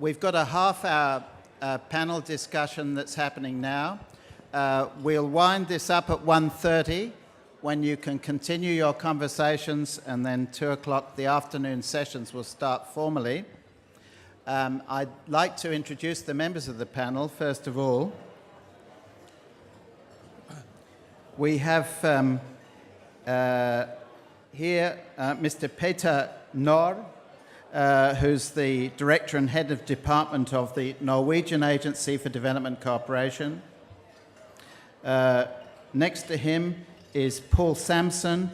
We've got a half-hour panel discussion that's happening now. We'll wind this up at 1:30 when you can continue your conversations, and then 2 o'clock the afternoon sessions will start formally. I'd like to introduce the members of the panel, first of all. We have here Mr. Peter Nor, who's the Director and Head of Department of the Norwegian Agency for Development Cooperation. Next to him is Paul Sampson,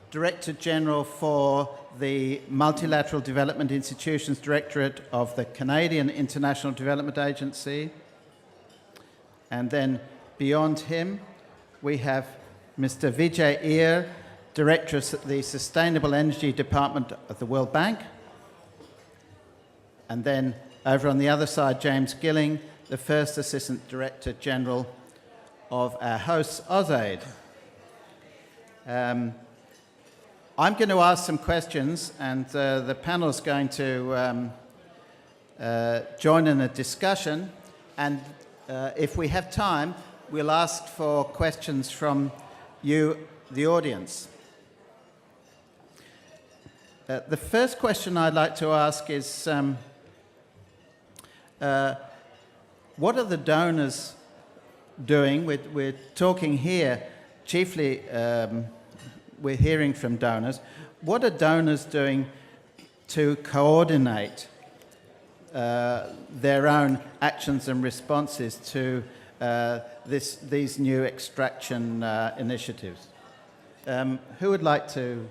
Director General for the Multilateral Development Institutions Directorate of the Canadian International Development Agency. And then beyond him, we have Mr. Vijay Iyer, Director of the Sustainable Energy Department of the World Bank. And then over on the other side, James Gilling, the First Assistant Director General of our hosts, AusAid. I'm going to ask some questions, and the panel is going to join in a discussion. And if we have time, we'll ask for questions from you, the audience. The first question I'd like to ask is, what are the donors doing? We're talking here, chiefly we're hearing from donors. What are donors doing to coordinate their own actions and responses to these new extraction initiatives? Who would like to?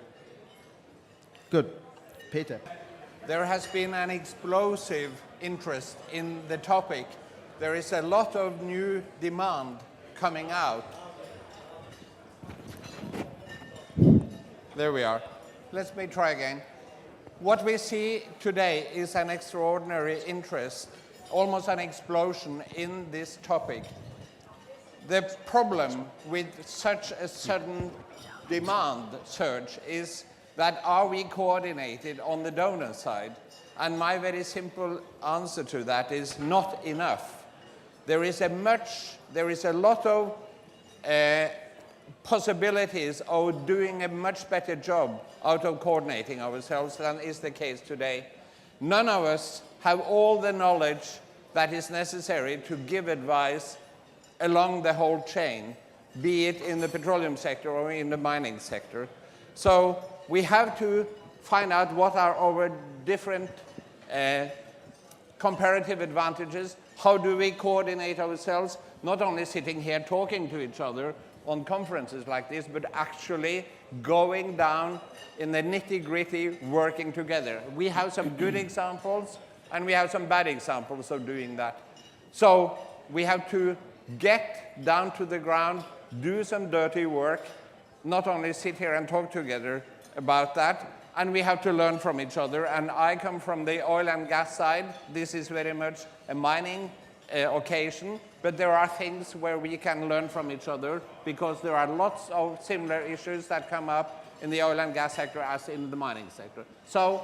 Good. Peter. There has been an explosive interest in the topic. There is a lot of new demand coming out. There we are. Let me try again. What we see today is an extraordinary interest, almost an explosion in this topic. The problem with such a sudden demand surge is that are we coordinated on the donor side? And my very simple answer to that is not enough. There is a lot of possibilities of doing a much better job out of coordinating ourselves than is the case today. None of us have all the knowledge that is necessary to give advice along the whole chain, be it in the petroleum sector or in the mining sector. So we have to find out what are our different comparative advantages. How do we coordinate ourselves, not only sitting here talking to each other on conferences like this, but actually going down in the nitty-gritty, working together. We have some good examples, and we have some bad examples of doing that. So we have to get down to the ground, do some dirty work, not only sit here and talk together about that, and we have to learn from each other. And I come from the oil and gas side. This is very much a mining occasion, but there are things where we can learn from each other because there are lots of similar issues that come up in the oil and gas sector as in the mining sector. So,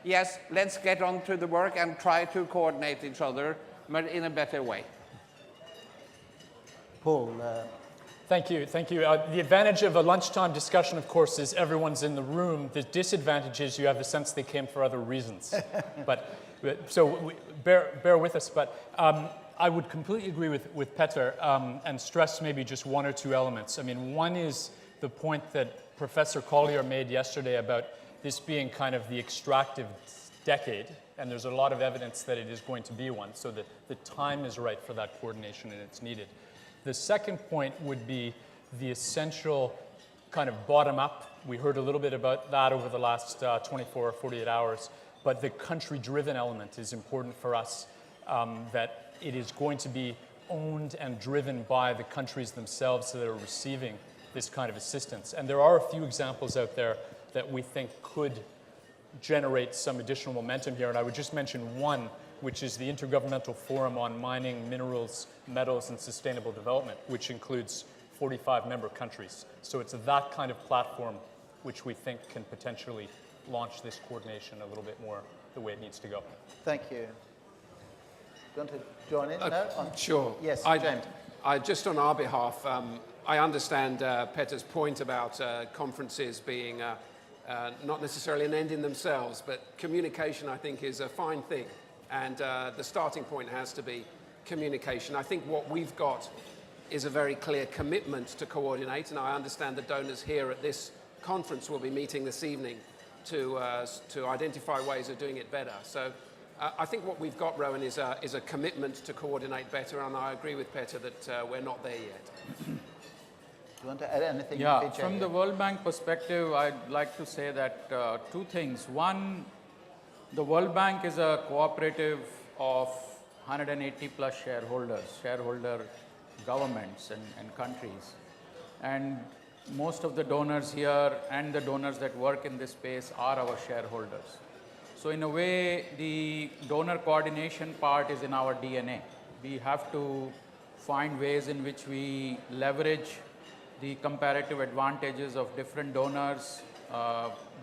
yes, let's get on to the work and try to coordinate each other, but in a better way. Paul. Thank you. The advantage of a lunchtime discussion, of course, is everyone's in the room. The disadvantage is you have the sense they came for other reasons. So bear with us. But I would completely agree with Peter and stress maybe just one or two elements. I mean, one is the point that Professor Collier made yesterday about this being kind of the extractive decade, and there's a lot of evidence that it is going to be one, so that the time is right for that coordination and it's needed. The second point would be the essential kind of bottom-up. We heard a little bit about that over the last 24 or 48 hours, but the country-driven element is important for us, that it is going to be owned and driven by the countries themselves that are receiving this kind of assistance. And there are a few examples out there that we think could generate some additional momentum here, and I would just mention one, which is the Intergovernmental Forum on Mining, Minerals, Metals, and Sustainable Development, which includes 45 member countries. So it's that kind of platform which we think can potentially launch this coordination a little bit more the way it needs to go. Thank you. you want to join in? No? Sure. Yes, James. Just on our behalf, I understand Peter's point about conferences being not necessarily an end in themselves, but communication, I think, is a fine thing. And the starting point has to be communication. I think what we've got is a very clear commitment to coordinate, and I understand the donors here at this conference will be meeting this evening to identify ways of doing it better. So I think what we've got, Rowan, is a commitment to coordinate better, and I agree with Peter that we're not there yet. Do you want to add anything? Yeah, Vijay? from the World Bank perspective, I'd like to say that two things. One, the World Bank is a cooperative of 180 plus shareholder governments and countries. And most of the donors here and the donors that work in this space are our shareholders. So in a way, the donor coordination part is in our DNA. We have to find ways in which we leverage the comparative advantages of different donors,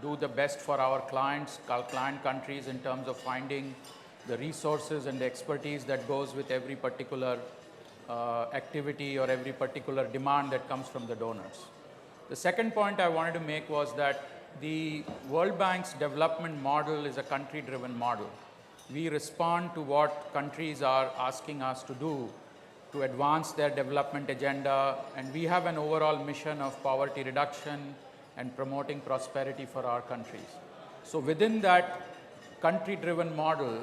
do the best for our clients, client countries in terms of finding the resources and the expertise that goes with every particular activity or every particular demand that comes from the donors. The second point I wanted to make was that the World Bank's development model is a country-driven model. We respond to what countries are asking us to do to advance their development agenda, and we have an overall mission of poverty reduction and promoting prosperity for our countries. So within that country-driven model,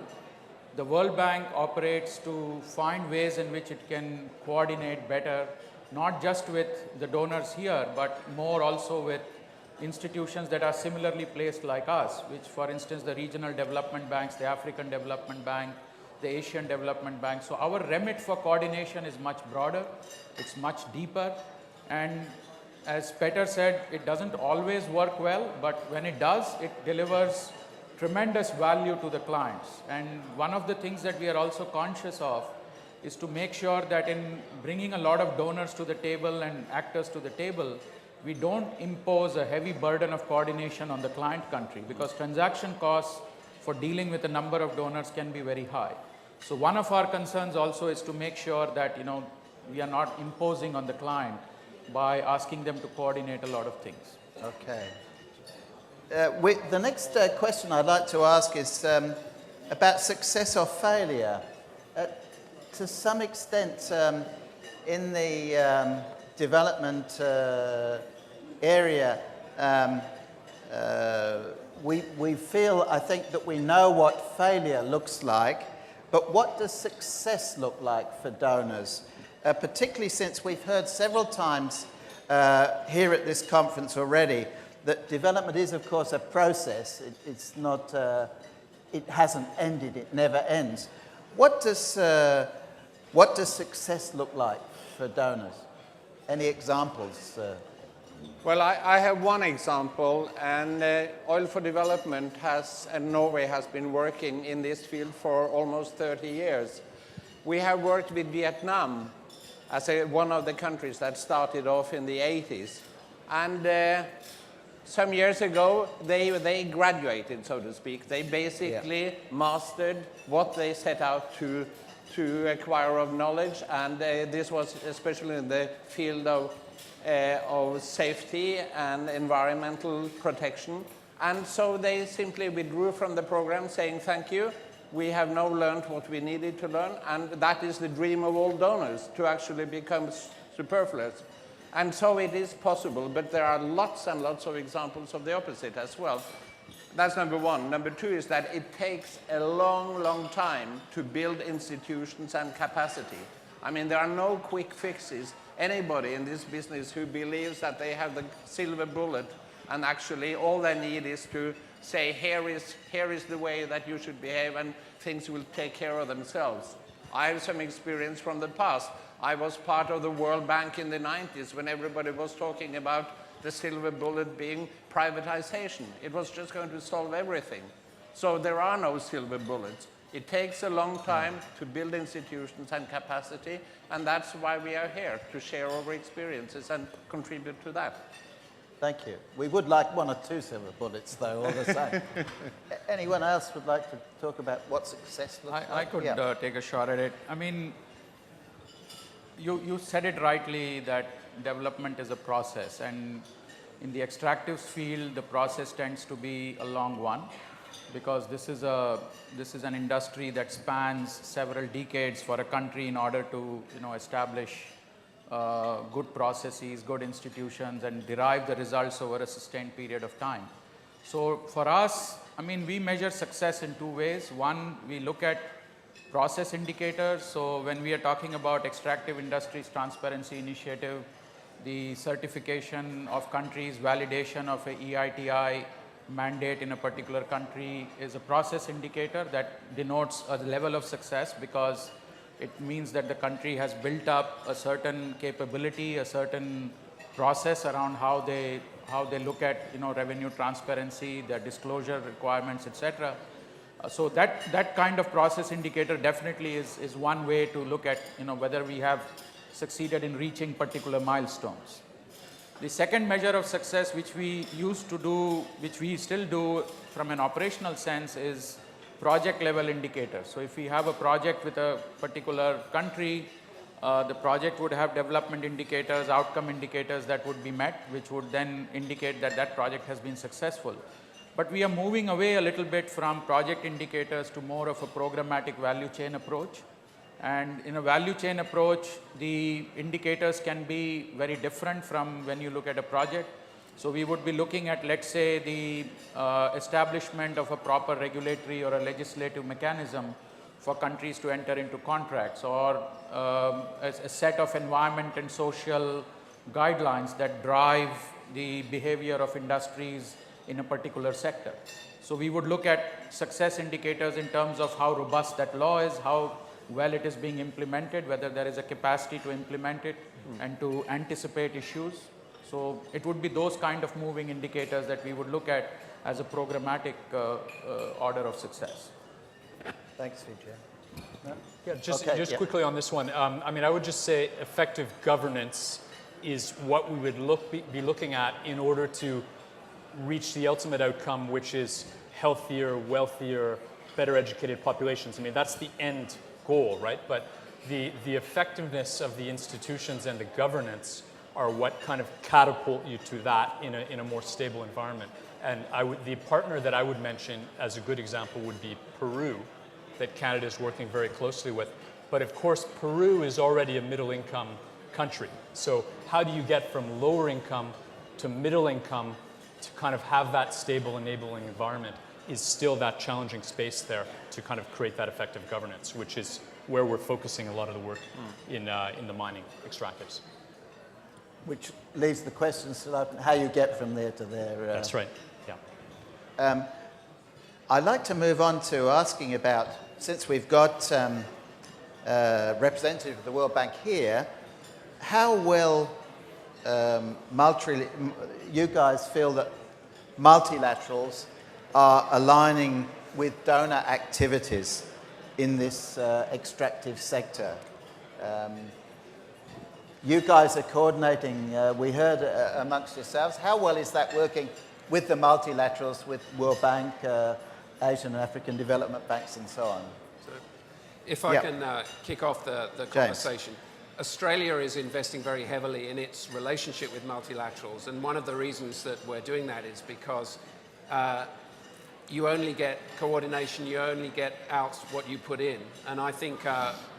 the World Bank operates to find ways in which it can coordinate better, not just with the donors here, but more also with institutions that are similarly placed like us, which, for instance, the regional development banks, the African Development Bank, the Asian Development Bank. So our remit for coordination is much broader, it's much deeper, and as Peter said, it doesn't always work well, but when it does, it delivers tremendous value to the clients. And one of the things that we are also conscious of is to make sure that in bringing a lot of donors to the table and actors to the table, we don't impose a heavy burden of coordination on the client country, because transaction costs for dealing with a number of donors can be very high. So one of our concerns also is to make sure that we are not imposing on the client by asking them to coordinate a lot of things. Okay. The next question I'd like to ask is about success or failure. To some extent, in the development area, we feel, I think, that we know what failure looks like, but what does success look like for donors? Particularly since we've heard several times here at this conference already that development is, of course, a process. It's not, it hasn't ended, it never ends. What does success look like for donors? Any examples? Well, I have one example, and Oil for Development and Norway has been working in this field for almost 30 years. We have worked with Vietnam as one of the countries that started off in the 80s. And some years ago, they graduated, so to speak. They basically mastered what they set out to acquire of knowledge, and this was especially in the field of safety and environmental protection. And so they simply withdrew from the program saying, thank you, we have now learned what we needed to learn, and that is the dream of all donors, to actually become superfluous. And so it is possible, but there are lots and lots of examples of the opposite as well. That's number one. Number two is that it takes a long, long time to build institutions and capacity. I mean, there are no quick fixes. Anybody in this business who believes that they have the silver bullet and actually all they need is to say, here is the way that you should behave and things will take care of themselves. I have some experience from the past. I was part of the World Bank in the 90s when everybody was talking about the silver bullet being privatization. It was just going to solve everything. So there are no silver bullets. It takes a long time to build institutions and capacity, and that's why we are here, to share our experiences and contribute to that. Thank you. We would like 1 or 2 silver bullets, though, all the same. Anyone else would like to talk about what success looks like? I could Yeah. take a shot at it. I mean, you said it rightly that development is a process, and in the extractives field, the process tends to be a long one, because this is an industry that spans several decades for a country in order to establish good processes, good institutions, and derive the results over a sustained period of time. So for us, I mean, we measure success in 2 ways. One, we look at process indicators. So when we are talking about Extractive Industries Transparency Initiative, the certification of countries, validation of a EITI mandate in a particular country is a process indicator that denotes a level of success, because it means that the country has built up a certain capability, a certain process around how they look at revenue transparency, their disclosure requirements, etc. So that kind of process indicator definitely is one way to look at whether we have succeeded in reaching particular milestones. The second measure of success, which we used to do, which we still do from an operational sense, is project level indicators. So if we have a project with a particular country, the project would have development indicators, outcome indicators that would be met, which would then indicate that that project has been successful. But we are moving away a little bit from project indicators to more of a programmatic value chain approach. And in a value chain approach, the indicators can be very different from when you look at a project. So we would be looking at, let's say, the establishment of a proper regulatory or a legislative mechanism for countries to enter into contracts, or a set of environment and social guidelines that drive the behavior of industries in a particular sector. So we would look at success indicators in terms of how robust that law is, how well it is being implemented, whether there is a capacity to implement it and to anticipate issues. So it would be those kind of moving indicators that we would look at as a programmatic order of success. Thanks, Vijay. No? Yeah, just Okay, quickly on this one. I mean, I would just say effective governance is what we would be looking at in order to reach the ultimate outcome, which is healthier, wealthier, better educated populations. I mean, that's the end goal, right? But the effectiveness of the institutions and the governance are what kind of catapult you to that in a more stable environment. And the partner that I would mention as a good example would be Peru, that Canada is working very closely with. But of course, Peru is already a middle income country. So how do you get from lower income to middle income to kind of have that stable enabling environment is still that challenging space there to kind of create that effective governance, which is where we're focusing a lot of the work in the mining extractives. Which leaves the question still open, how you get from there to there. That's right, yeah. I'd like to move on to asking about, since we've got representative of the World Bank here, how will you guys feel that multilaterals are aligning with donor activities in this extractive sector? You guys are coordinating, we heard amongst yourselves. How well is that working with the multilaterals, with World Bank, Asian and African development banks and so on? So if I can kick off the conversation. Australia is investing very heavily in its relationship with multilaterals, and one of the reasons that we're doing that is because you only get coordination, you only get out what you put in. And I think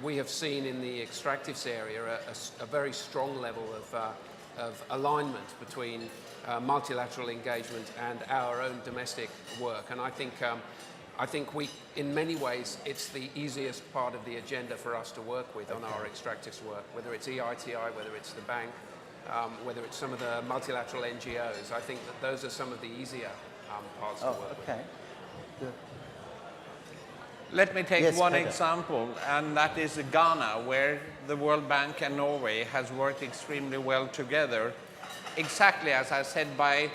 we have seen in the extractives area a very strong level of alignment between multilateral engagement and our own domestic work. And I think we, in many ways, it's the easiest part of the agenda for us to work with on our extractives work, whether it's EITI, whether it's the bank, whether it's some of the multilateral NGOs. I think that those are some of the easier parts to work with. Okay. Good. Let me take Yes, one Peter. example, and that is Ghana, where the World Bank and Norway has worked extremely well together, exactly as I said, by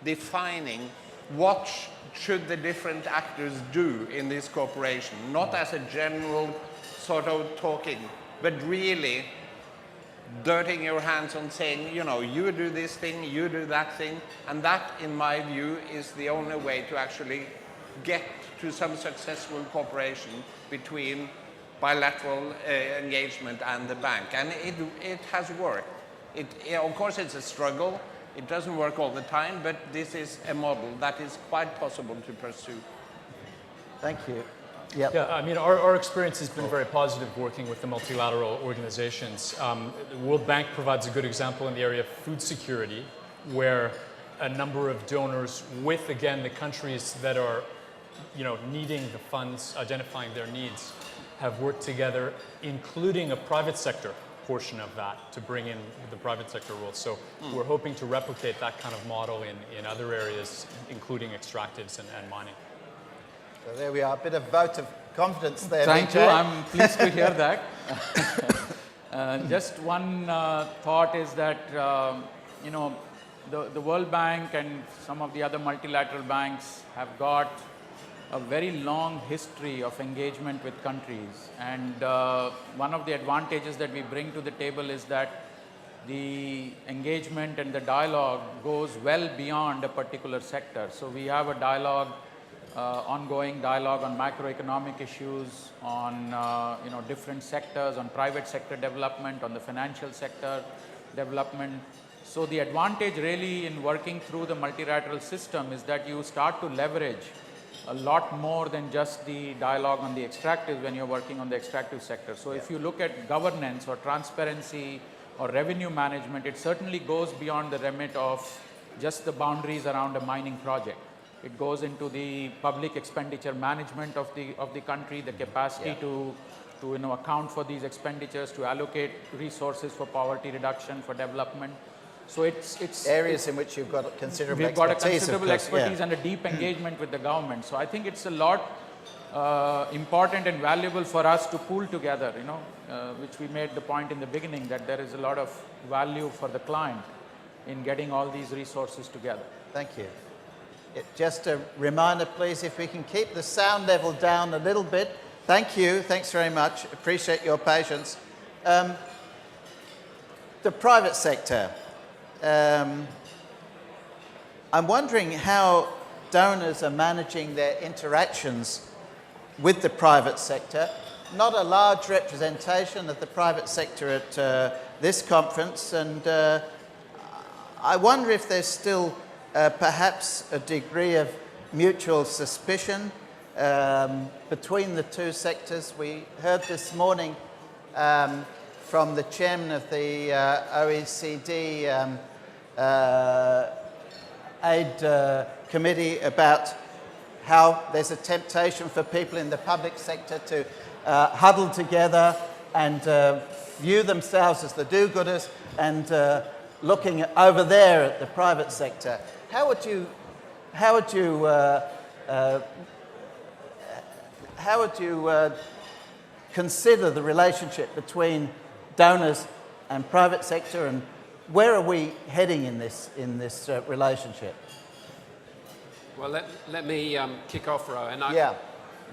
defining what should the different actors do in this cooperation, not as a general sort of talking, but really dirtying your hands on saying, you know, you do this thing, you do that thing, and that, in my view, is the only way to actually get to some successful cooperation between bilateral engagement and the bank. And it has worked. Of course, it's a struggle. It doesn't work all the time, but this is a model that is quite possible to pursue. Thank you. Yep. Yeah, I mean, our experience has been very positive working with the multilateral organizations. The World Bank provides a good example in the area of food security, where a number of donors with, again, the countries that are, you know, needing the funds, identifying their needs, have worked together, including a private sector portion of that to bring in the private sector role. So we're hoping to replicate that kind of model in other areas, including extractives and mining. So there we are, a bit of vote of confidence there. Thank you. Vijay. I'm pleased to hear that. Just one thought is that, you know, the World Bank and some of the other multilateral banks have got a very long history of engagement with countries. And one of the advantages that we bring to the table is that the engagement and the dialogue goes well beyond a particular sector. So we have a dialogue, ongoing dialogue on macroeconomic issues, on you know, different sectors, on private sector development, on the financial sector development. So the advantage really in working through the multilateral system is that you start to leverage a lot more than just the dialogue on the extractives when you're working on the extractive sector. So if you look at governance or transparency or revenue management, it certainly goes beyond the remit of just the boundaries around a mining project. It goes into the public expenditure management of the country, the capacity to you know, account for these expenditures, to allocate resources for poverty reduction, for development. So it's areas in which you've got considerable we've got a expertise. considerable expertise and a deep engagement with the government. So I think it's a lot important and valuable for us to pool together, you know, which we made the point in the beginning that there is a lot of value for the client in getting all these resources together. Thank you. Just a reminder, please, if we can keep the sound level down a little bit. Thank you. Thanks very much. Appreciate your patience. The private sector. I'm wondering how donors are managing their interactions with the private sector. Not a large representation of the private sector at this conference, and I wonder if there's still perhaps a degree of mutual suspicion between the two sectors. We heard this morning from the chairman of the OECD aid committee about how there's a temptation for people in the public sector to huddle together and view themselves as the do-gooders and looking over there at the private sector. How would you consider the relationship between donors and private sector, and where are we heading in this relationship? Well, let me kick off, Rowan. Yeah.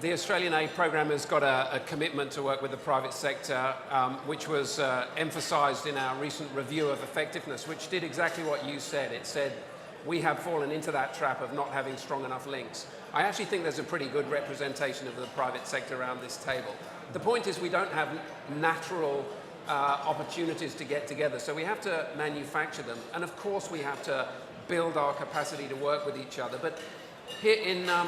The Australian Aid Programme has got a commitment to work with the private sector, which was emphasised in our recent review of effectiveness, which did exactly what you said. It said we have fallen into that trap of not having strong enough links. I actually think there's a pretty good representation of the private sector around this table. The point is we don't have natural opportunities to get together, so we have to manufacture them. And of course we have to build our capacity to work with each other. But here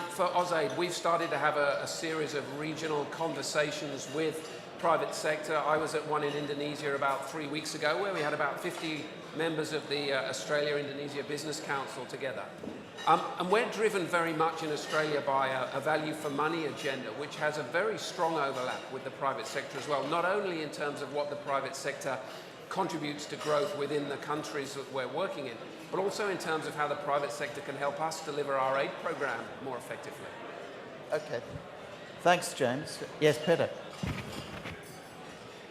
for AusAid, we've started to have a series of regional conversations with private sector. I was at one in Indonesia about 3 weeks ago where we had about 50 members of the Australia-Indonesia Business Council together. And we're driven very much in Australia by a value for money agenda, which has a very strong overlap with the private sector as well, not only in terms of what the private sector contributes to growth within the countries that we're working in, but also in terms of how the private sector can help us deliver our aid program more effectively. Okay. Thanks, James. Yes, Peter.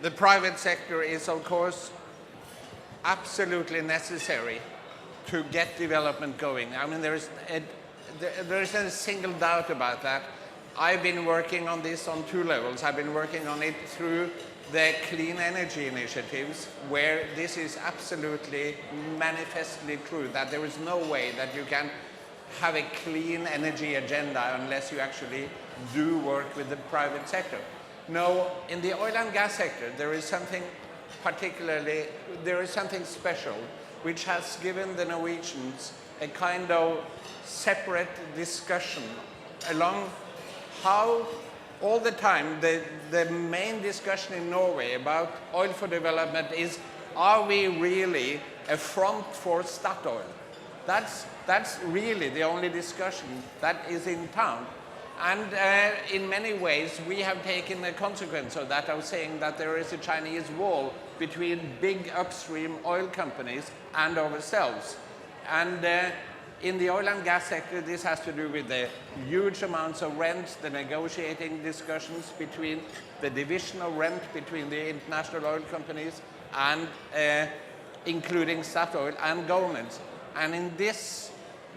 The private sector is, of course, absolutely necessary to get development going. I mean, there isn't a single doubt about that. I've been working on this on two levels. I've been working on it through the clean energy initiatives, where this is absolutely manifestly true, that there is no way that you can have a clean energy agenda unless you actually do work with the private sector. No, in the oil and gas sector, there is something special which has given the Norwegians a kind of separate discussion along how all the time the main discussion in Norway about oil for development is, are we really a front for Statoil? That's really the only discussion that is in town. And in many ways, we have taken the consequence of that, of saying that there is a Chinese wall between big upstream oil companies and ourselves. And in the oil and gas sector, this has to do with the huge amounts of rent, the negotiating discussions between the division of rent between the international oil companies and including Statoil and governments. And in this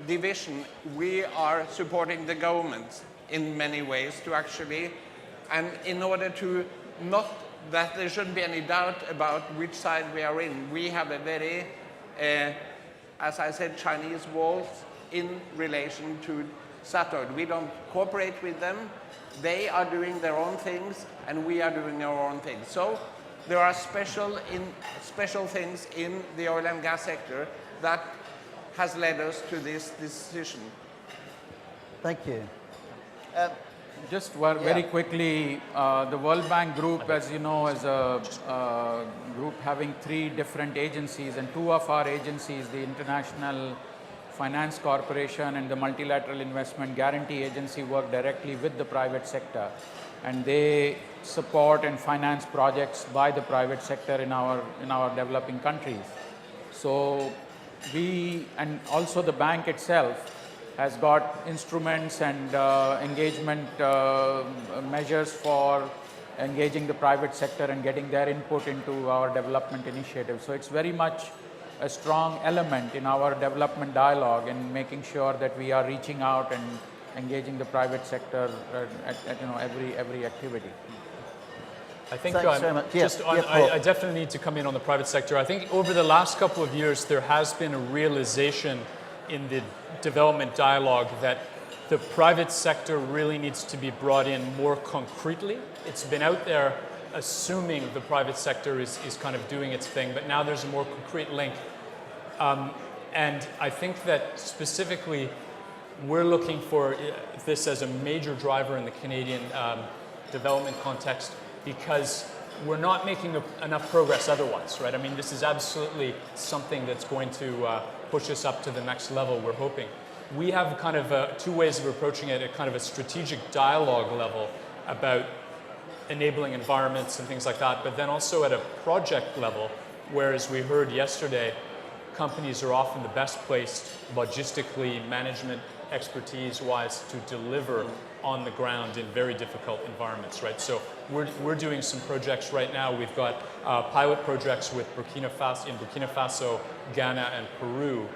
division, we are supporting the government in many ways to actually, and in order to not that there shouldn't be any doubt about which side we are in. We have a very, as I said, Chinese walls in relation to Statoil. We don't cooperate with them. They are doing their own things, and we are doing our own things. So there are special things in the oil and gas sector that has led us to this decision. Thank you. Just very quickly, the World Bank Group, as you know, is a group having 3 different agencies, and 2 of our agencies, the International Finance Corporation and the Multilateral Investment Guarantee Agency, work directly with the private sector, and they support and finance projects by the private sector in our developing countries. So we, and also the bank itself, has got instruments and engagement measures for engaging the private sector and getting their input into our development initiatives. So it's very much a strong element in our development dialogue and making sure that we are reaching out and engaging the private sector at every activity. I think Thanks very much. Yeah, Paul. I definitely need to come in on the private sector. I think over the last couple of years, there has been a realization in the development dialogue that the private sector really needs to be brought in more concretely. It's been out there assuming the private sector is kind of doing its thing, but now there's a more concrete link. And I think that specifically we're looking for this as a major driver in the Canadian development context, because we're not making enough progress otherwise, right? I mean, this is absolutely something that's going to push us up to the next level, we're hoping. We have kind of 2 ways of approaching it at kind of a strategic dialogue level about enabling environments and things like that, but then also at a project level, where, as we heard yesterday, companies are often the best placed logistically, management expertise-wise, to deliver on the ground in very difficult environments, right? So we're doing some projects right now. We've got pilot projects with Burkina Faso, Ghana, and Peru,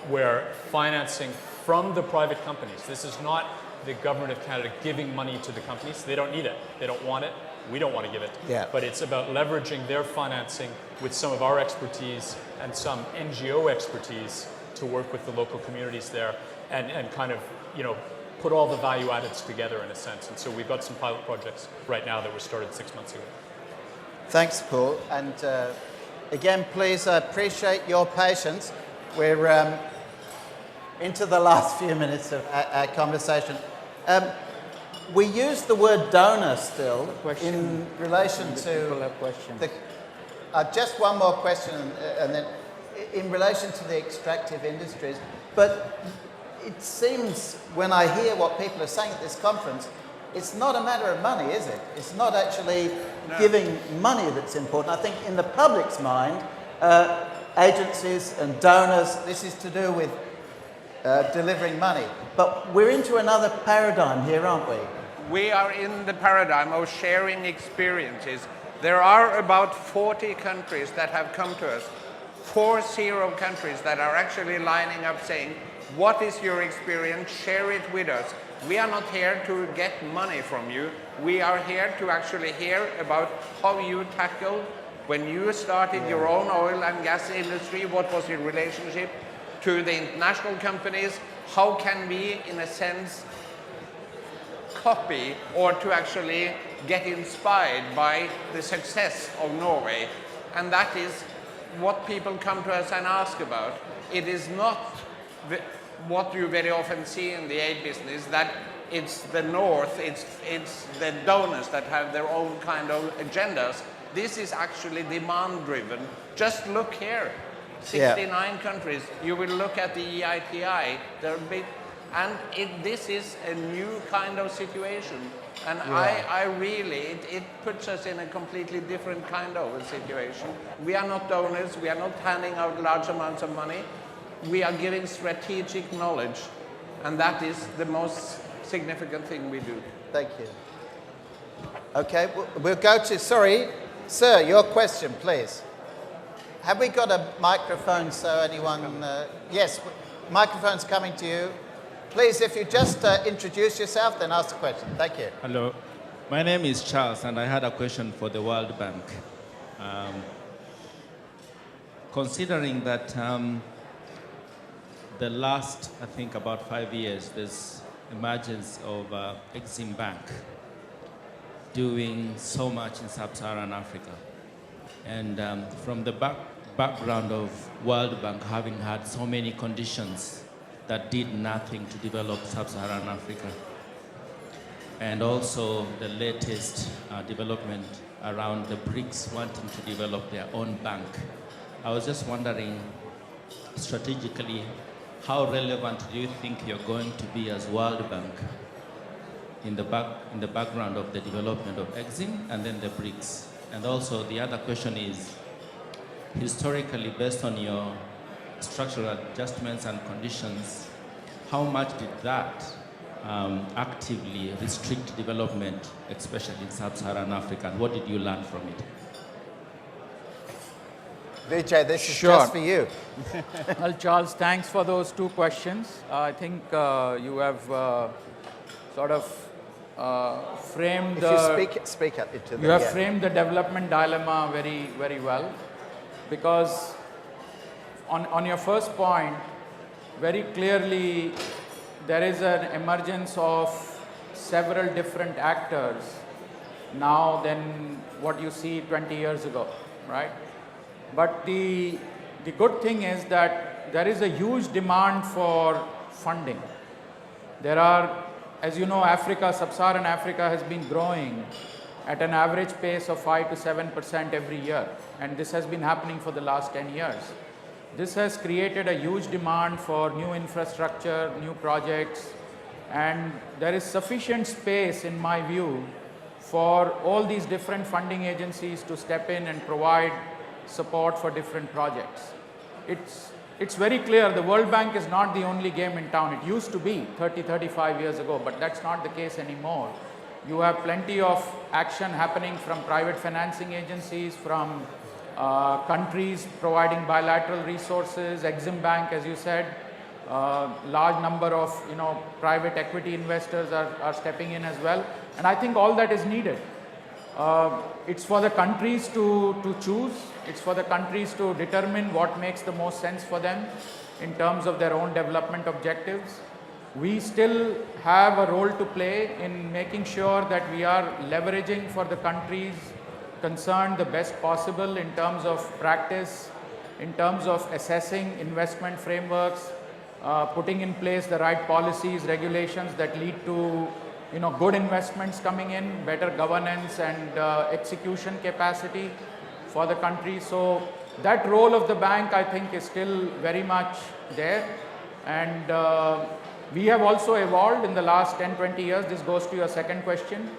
where financing from the private companies. This is not the government of Canada giving money to the companies. They don't need it. They don't want it. We don't want to give it. Yeah. But it's about leveraging their financing with some of our expertise and some NGO expertise to work with the local communities there and kind of, put all the value addeds together in a sense. And so we've got some pilot projects right now that were started 6 months ago. Thanks, Paul. And again, please, I appreciate your patience. We're into the last few minutes of our conversation. We use the word donor still in relation to... People have questions. Just one more question, and then in relation to the extractive industries. But it seems, when I hear what people are saying at this conference, it's not a matter of money, is it? It's not actually giving money that's important. I think in the public's mind, agencies and donors, this is to do with delivering money. But we're into another paradigm here, aren't we? We are in the paradigm of sharing experiences. There are about 40 countries that have come to us, 40 countries that are actually lining up saying, what is your experience? Share it with us. We are not here to get money from you. We are here to actually hear about how you tackled when you started your own oil and gas industry. What was your relationship to the international companies? How can we, in a sense, copy or to actually get inspired by the success of Norway? And that is what people come to us and ask about. It is not what you very often see in the aid business, that it's the North, it's the donors that have their own kind of agendas. This is actually demand-driven. Just look here, 69 countries. You will look at the EITI, this is a new kind of situation. And I really, it puts us in a completely different kind of a situation. We are not donors, we are not handing out large amounts of money. We are giving strategic knowledge, and that is the most significant thing we do. Thank you. Okay, we'll go to, sorry, sir, your question, please. Have we got a microphone so anyone, yes, microphone's coming to you. Please, if you just introduce yourself, then ask the question. Thank you. Hello, my name is Charles, and I had a question for the World Bank. Considering that the last, I think, about 5 years, there's emergence of Exim Bank doing so much in sub-Saharan Africa. And from the background of World Bank having had so many conditions that did nothing to develop sub-Saharan Africa. And also the latest development around the BRICS wanting to develop their own bank. I was just wondering, strategically, how relevant do you think you're going to be as World Bank in the background of the development of Exim and then the BRICS? And also the other question is, historically, based on your structural adjustments and conditions, how much did that actively restrict development, especially in sub-Saharan Africa? And what did you learn from it? Vijay, this is just for you. Well, Charles, thanks for those two questions. I think you have sort of framed Speak up into the... You have framed the development dilemma very, very well, because on your first point, very clearly there is an emergence of several different actors now than what you see 20 years ago, right? But the good thing is that there is a huge demand for funding. There are, as you know, Africa, sub-Saharan Africa has been growing at an average pace of 5 to 7% every year. And this has been happening for the last 10 years. This has created a huge demand for new infrastructure, new projects, and there is sufficient space, in my view, for all these different funding agencies to step in and provide support for different projects. It's very clear the World Bank is not the only game in town. It used to be 30, 35 years ago, but that's not the case anymore. You have plenty of action happening from private financing agencies, from countries providing bilateral resources, Exim Bank, as you said, large number of private equity investors are stepping in as well, and I think all that is needed. It's for the countries to choose. It's for the countries to determine what makes the most sense for them in terms of their own development objectives. We still have a role to play in making sure that we are leveraging for the countries concerned the best possible in terms of practice, in terms of assessing investment frameworks, putting in place the right policies, regulations that lead to good investments coming in, better governance and execution capacity for the country. So that role of the bank, I think, is still very much there. And we have also evolved in the last 10, 20 years. This goes to your second question.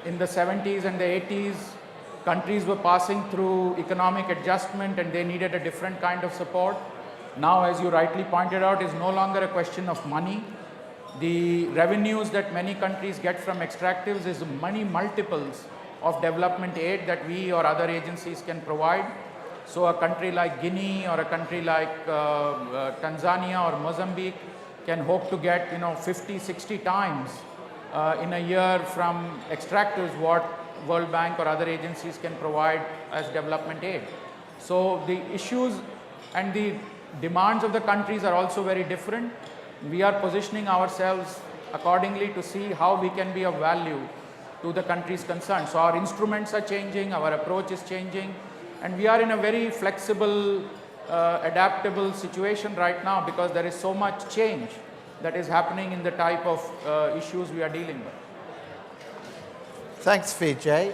In the 70s and the 80s, countries were passing through economic adjustment and they needed a different kind of support. Now, as you rightly pointed out, is no longer a question of money. The revenues that many countries get from extractives is many multiples of development aid that we or other agencies can provide. So a country like Guinea or a country like Tanzania or Mozambique can hope to get 50, 60 times in a year from extractors what World Bank or other agencies can provide as development aid. So the issues and the demands of the countries are also very different. We are positioning ourselves accordingly to see how we can be of value to the countries concerned. So our instruments are changing, our approach is changing, and we are in a very flexible, adaptable situation right now because there is so much change that is happening in the type of issues we are dealing with. Thanks, Vijay.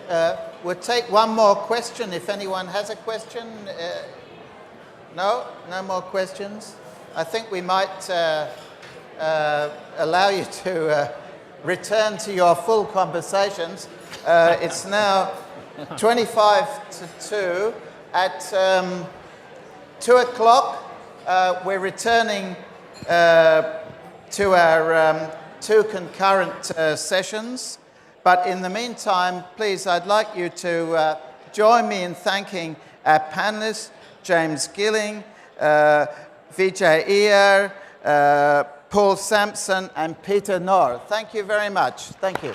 We'll take one more question if anyone has a question. No? No more questions? I think we might allow you to return to your full conversations. It's now 25 to 2. At 2 o'clock, we're returning to our 2 concurrent sessions. But in the meantime, please, I'd like you to join me in thanking our panelists, James Gilling, Vijay Iyer, Paul Sampson, and Peter Knorr. Thank you very much. Thank you.